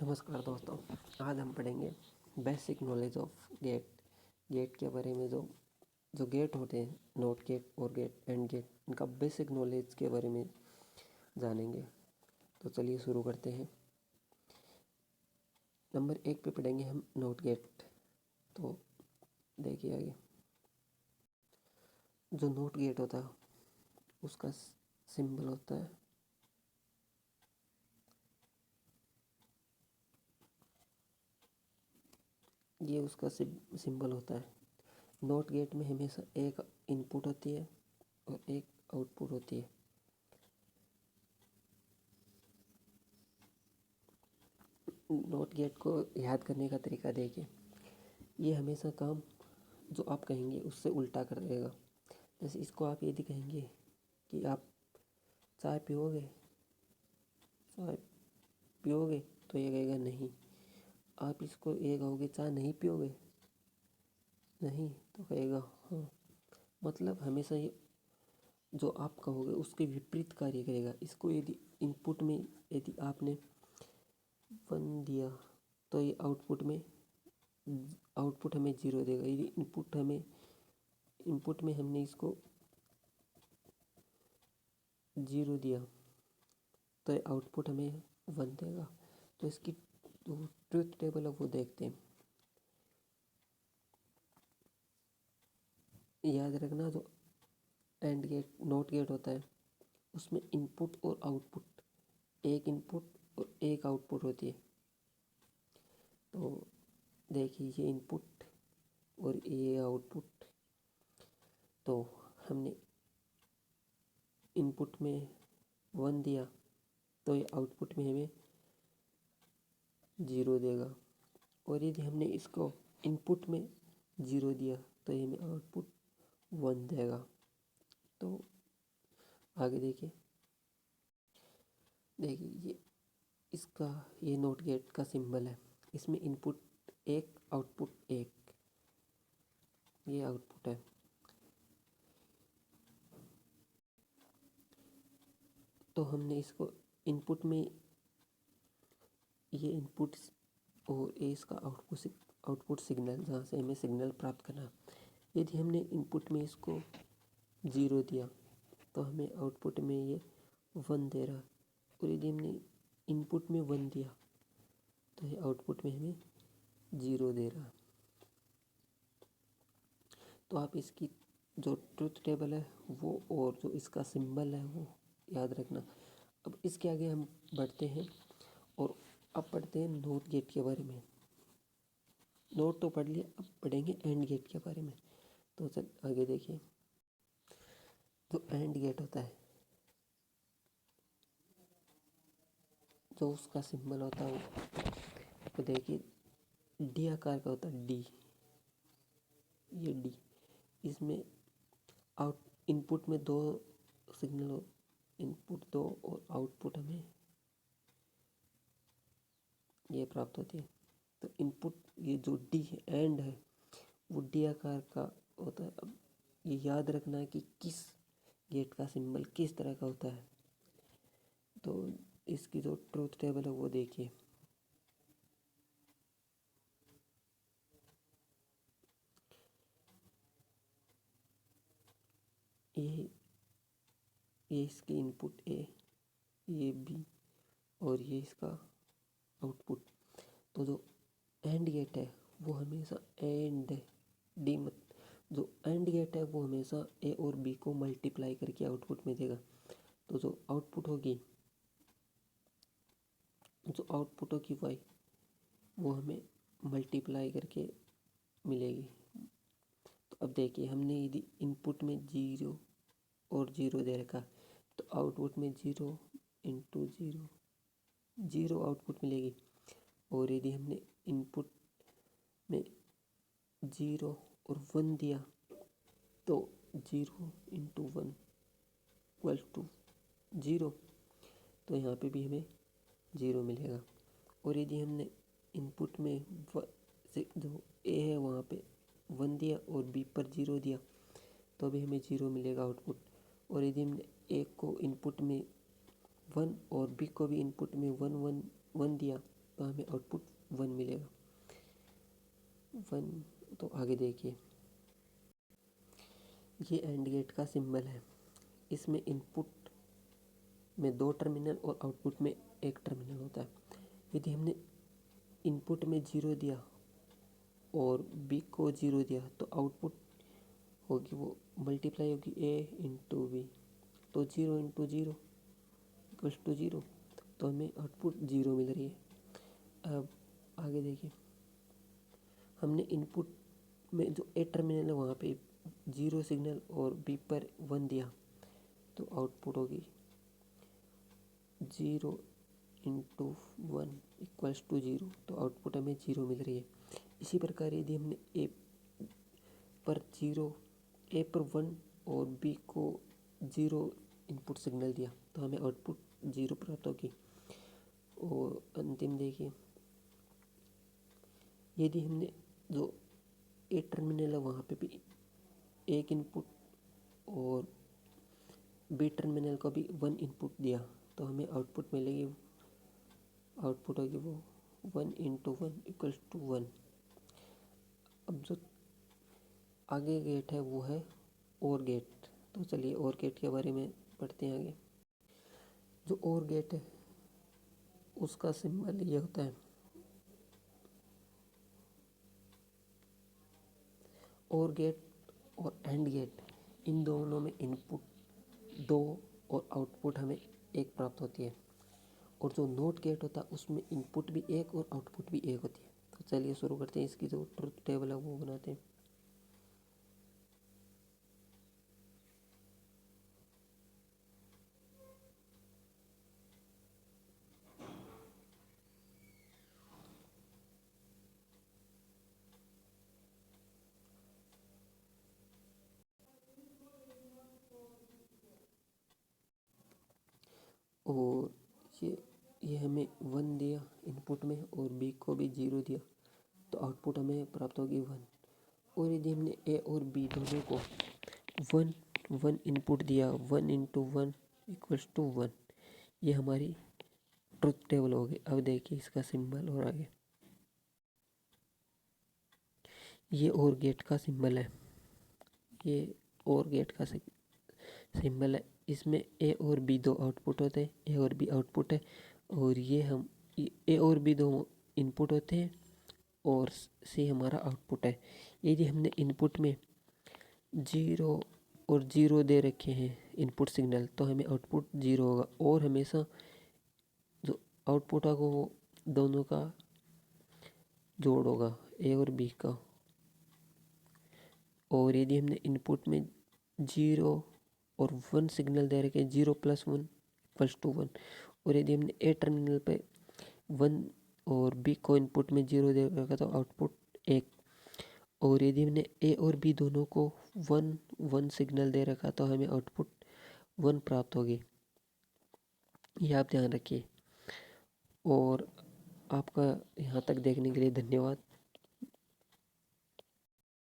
नमस्कार दोस्तों, आज हम पढ़ेंगे बेसिक नॉलेज ऑफ गेट के बारे में। जो गेट होते हैं, नॉट गेट और गेट एंड गेट, इनका बेसिक नॉलेज के बारे में जानेंगे। तो चलिए शुरू करते हैं। नंबर 1 पे पढ़ेंगे हम नॉट गेट। तो देखिए आगे, जो नॉट गेट होता है उसका सिंबल होता है ये, उसका सिंबल होता है। नॉट गेट में हमेशा एक इनपुट होती है और एक आउटपुट होती है। नॉट गेट को याद करने का तरीका देखिए, ये हमेशा काम जो आप कहेंगे उससे उल्टा कर देगा। जैसे इसको आप यदि कहेंगे कि आप चाय पियोगे, चाय पियोगे, तो ये कहेगा नहीं। आप इसको ये कहोगे चाय नहीं पियोगे, नहीं, तो कहेगा हाँ। मतलब हमेशा ये जो आप कहोगे उसके विपरीत कार्य करेगा। इसको यदि इनपुट में यदि आपने 1 दिया तो ये आउटपुट हमें 0 देगा। यदि इनपुट में हमने इसको 0 दिया तो ये आउटपुट हमें 1 देगा। तो इसकी जो ट्रुथ टेबल है वो देखते हैं। याद रखना, जो एंड गेट नॉट गेट होता है उसमें इनपुट और आउटपुट, एक इनपुट और एक आउटपुट होती है। तो देखिए, ये इनपुट और ये आउटपुट। तो हमने इनपुट में 1 दिया तो ये आउटपुट में हमें 0 देगा, और यदि हमने इसको इनपुट में 0 दिया तो ये हमें आउटपुट 1 देगा। तो आगे देखिए ये नॉट गेट का सिंबल है। इसमें इनपुट 1, आउटपुट 1, ये आउटपुट है। तो हमने इसको इनपुट में ये इनपुट और ये इसका आउटपुट सिग्नल, जहाँ से हमें सिग्नल प्राप्त करना। यदि हमने इनपुट में इसको 0 दिया तो हमें आउटपुट में ये 1 दे रहा, और यदि हमने इनपुट में 1 दिया तो ये आउटपुट में हमें 0 दे रहा। तो आप इसकी जो ट्रुथ टेबल है वो और जो इसका सिंबल है वो याद रखना। अब इसके आगे हम बढ़ते हैं और अब पढ़ते हैं नॉट गेट के बारे में। नोट तो पढ़ लिया, अब पढ़ेंगे एंड गेट के बारे में। तो चल आगे देखिए, जो एंड गेट होता है, जो उसका सिंबल होता है वो देखिए डी आकार का होता है। डी, ये डी, इसमें इनपुट में 2 सिग्नल, इनपुट 2 और आउटपुट हमें ये प्राप्त होती है। तो इनपुट, ये जो डी एंड है वो डी आकार का होता है। अब ये याद रखना है कि किस गेट का सिंबल किस तरह का होता है। तो इसकी जो ट्रूथ टेबल है वो देखिए, ये इसकी इनपुट ए, ये बी, और ये इसका आउटपुट। तो जो एंड गेट है वो हमेशा जो एंड गेट है वो हमेशा ए और बी को मल्टीप्लाई करके आउटपुट में देगा। तो जो आउटपुट होगी वाई, वो हमें मल्टीप्लाई करके मिलेगी। तो अब देखिए, हमने यदि इनपुट में 0 और 0 दे रखा तो आउटपुट में 0 इंटू 0, 0 आउटपुट मिलेगी। और यदि हमने इनपुट में 0 और 1 दिया तो 0 इंटू 1 इक्वल टू 0, तो यहाँ पे भी हमें 0 मिलेगा। और यदि हमने इनपुट में जो ए है वहाँ पे 1 दिया और बी पर 0 दिया तो भी हमें 0 मिलेगा आउटपुट। और यदि हमने ए को इनपुट में 1 और बी को भी इनपुट में 1 1 1 दिया तो हमें आउटपुट 1 मिलेगा। 1 तो आगे देखिए, ये एंड गेट का सिंबल है। इसमें इनपुट में 2 टर्मिनल और आउटपुट में 1 टर्मिनल होता है। यदि हमने इनपुट में 0 दिया और बी को 0 दिया तो आउटपुट होगी वो मल्टीप्लाई होगी ए इंटू बी, तो 0 इंटू 0 इक्वल्स टू 0, तो हमें आउटपुट 0 मिल रही है। अब आगे देखिए, हमने इनपुट में जो ए टर्मिनल है वहाँ पे 0 सिग्नल और बी पर 1 दिया, तो आउटपुट होगी 0 इंटू 1 इक्वल्स टू 0, तो आउटपुट हमें 0 मिल रही है। इसी प्रकार यदि हमने ए पर 1 और बी को 0 इनपुट सिग्नल दिया तो हमें आउटपुट 0 प्राप्त होगी। और अंतिम देखिए, यदि हमने जो ए टर्मिनल है वहाँ पे भी 1 इनपुट और बी टर्मिनल को भी 1 इनपुट दिया तो हमें आउटपुट मिलेगी, आउटपुट होगी वो 1 इंटू 1 इक्वल्स टू 1। अब जो आगे गेट है वो है और गेट। तो चलिए और गेट के बारे में पढ़ते हैं आगे। जो और गेट है उसका सिंबल ये होता है, और गेट और एंड गेट, इन दोनों में इनपुट 2 और आउटपुट हमें 1 प्राप्त होती है। और जो नॉट गेट होता है उसमें इनपुट भी 1 और आउटपुट भी 1 होती है। तो चलिए शुरू करते हैं, इसकी जो ट्रुथ टेबल है वो बनाते हैं। और ये हमें 1 दिया इनपुट में और बी को भी 0 दिया तो आउटपुट हमें प्राप्त होगी 1। और यदि हमने ए और बी दोनों को 1 इनपुट दिया, 1 इंटू 1 इक्वल्स टू 1, ये हमारी ट्रुथ टेबल होगी। अब देखिए इसका सिंबल और आगे, ये और गेट का सिंबल है, ये और गेट का सिंबल है। इसमें ए और बी 2 आउटपुट होते हैं, ए और बी आउटपुट है, और ये हम ए और बी 2 इनपुट होते हैं और सी हमारा आउटपुट है। यदि हमने इनपुट में 0 और 0 दे रखे हैं इनपुट सिग्नल तो हमें आउटपुट 0 होगा। और हमेशा जो आउटपुट होगा वो दोनों का जोड़ होगा, ए और बी का। और यदि हमने इनपुट में 0 और 1 सिग्नल दे रखे हैं, 0 + 1 इक्वल्स टू 1, और यदि हमने ए टर्मिनल पे 1 और बी को इनपुट में 0 दे रखा तो आउटपुट 1। और यदि हमने ए और बी दोनों को 1 सिग्नल दे रखा तो हमें आउटपुट 1 प्राप्त होगी। यह आप ध्यान रखिए। और आपका यहाँ तक देखने के लिए धन्यवाद।